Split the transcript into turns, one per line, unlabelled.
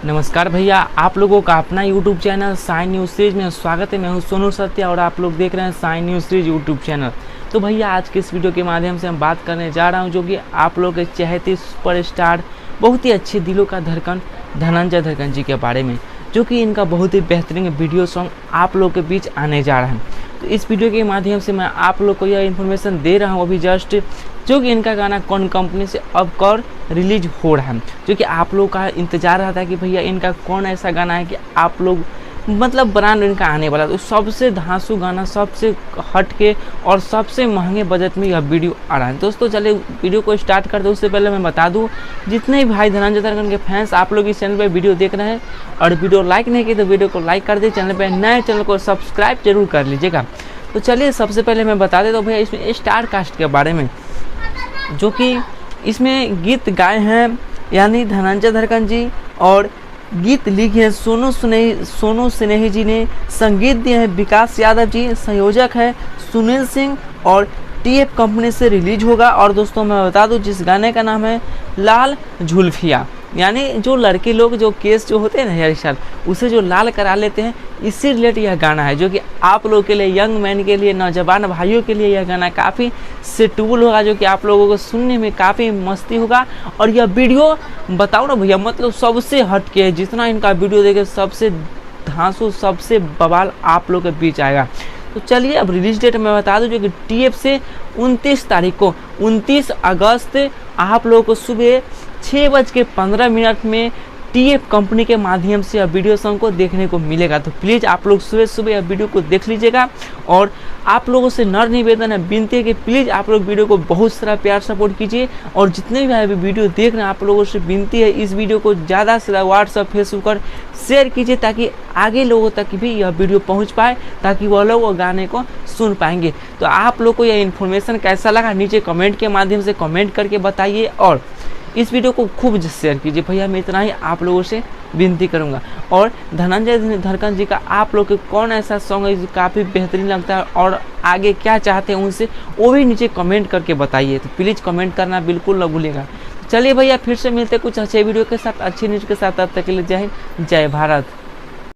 नमस्कार भैया, आप लोगों का अपना YouTube channel sign news series में स्वागत है। मैं हूं सोनू सत्या और आप लोग देख रहे हैं sign news series YouTube channel. तो भैया आज के इस वीडियो के माध्यम से हम बात करने जा रहा हूं जो कि आप लोग के चहेते सुपरस्टार, बहुत ही अच्छे दिलों का धड़कन धनंजय धड़कन जी के बारे में, जो कि इनका बहुत ही बेहतरीन वीडियो सॉन्ग आप लोग के बीच आने जा रहा है। तो इस वीडियो के माध्यम से मैं आप लोग को यह इन्फॉर्मेशन दे रहा हूँ अभी जस्ट, जो कि इनका गाना कौन कंपनी से अब कौन रिलीज हो रहा है, जो कि आप लोग का इंतजार रहता है कि भैया इनका कौन ऐसा गाना है कि आप लोग मतलब ब्रांड इनका आने वाला। तो सबसे धांसू गाना, सबसे हट के और सबसे महंगे बजट में यह वीडियो आ रहा है। दोस्तों चलिए वीडियो को स्टार्ट कर दो। उससे पहले मैं बता दूं, जितने भी भाई धनंजय धड़कन के फैंस आप लोग इस चैनल पर वीडियो देख रहे हैं और वीडियो लाइक नहीं किए तो वीडियो को लाइक कर दे, चैनल पर नए चैनल को सब्सक्राइब जरूर कर लीजिएगा। तो चलिए सबसे पहले मैं बता देता हूँ भैया इसमें स्टार कास्ट के बारे में, जो कि इसमें गीत गाए हैं यानी धनंजय धड़कन जी, और गीत लिखे हैं सोनू स्नेही जी ने, संगीत दिए हैं विकास यादव जी, संयोजक है सुनील सिंह और टीएफ कंपनी से रिलीज होगा। और दोस्तों मैं बता दूं जिस गाने का नाम है लाल जुल्फिया, यानी जो लड़के लोग जो केस जो होते हैं ना हेयर स्टाइल, उसे जो लाल करा लेते हैं, इससे रिलेटेड यह गाना है, जो कि आप लोगों के लिए, यंग मैन के लिए, नौजवान भाइयों के लिए यह गाना काफ़ी सूटेबल होगा, जो कि आप लोगों को सुनने में काफ़ी मस्ती होगा। और यह वीडियो बताओ ना भैया, मतलब सबसे हट के है, जितना इनका वीडियो देखे सबसे धांसू, सबसे बवाल आप लोग के बीच आएगा। तो चलिए अब रिलीज डेट मैं बता दूं, जो कि टीएफ से 29 तारीख को 29 अगस्त आप लोगों को सुबह 6:15 में टीएफ कंपनी के माध्यम से यह वीडियो सॉन्ग को देखने को मिलेगा। तो प्लीज़ आप लोग सुबह सुबह यह वीडियो को देख लीजिएगा। और आप लोगों से नर निवेदन है, विनती है कि प्लीज़ आप लोग वीडियो को बहुत सारा प्यार सपोर्ट कीजिए। और जितने भी भाई वीडियो देख रहे हैं आप लोगों से विनती है, इस वीडियो को ज़्यादा से ज़्यादा व्हाट्सअप फेसबुक पर शेयर कीजिए, ताकि आगे लोगों तक भी यह वीडियो पहुँच पाए, ताकि वह लोग वो गाने को सुन पाएंगे। तो आप लोग को यह इन्फॉर्मेशन कैसा लगा नीचे कमेंट के माध्यम से कमेंट करके बताइए, और इस वीडियो को खूब शेयर कीजिए भैया। मैं इतना ही आप लोगों से विनती करूंगा। और धनंजय धड़कन जी का आप लोग के कौन ऐसा सॉन्ग है जो काफ़ी बेहतरीन लगता है और आगे क्या चाहते हैं उनसे, वो भी नीचे कमेंट करके बताइए। तो प्लीज़ कमेंट करना बिल्कुल न भूलिएगा। चलिए भैया फिर से मिलते कुछ अच्छे वीडियो के साथ, अच्छी न्यूज़ के साथ। तब तक के लिए जय हिंद, जय भारत।